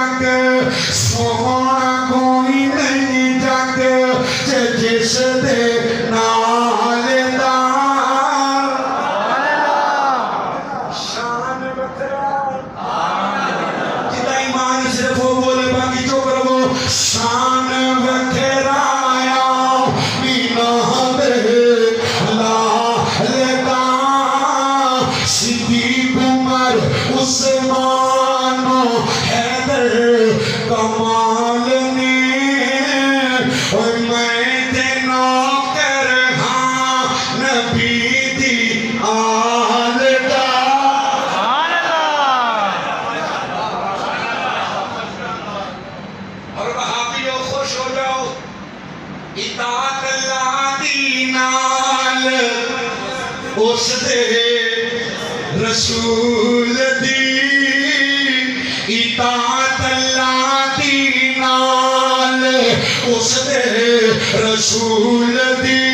जग सोना कोई नहीं जग जिस दे नाल दा शान बखरा जिदा ईमान सिर्फ वो बोले बाकी चुप रहो शान बखराया मीना दे लालदा सिद्दीक उमर उस्मान हैदर कमाल ने और मैं ते नौकर हाँ नबी दी आल दा और वहाबियों खुश हो जाओ इताअत अल्लाह दी नाल उस दे रसूल दी इताअत अल्लाह दी नाल उस दे रसूल दी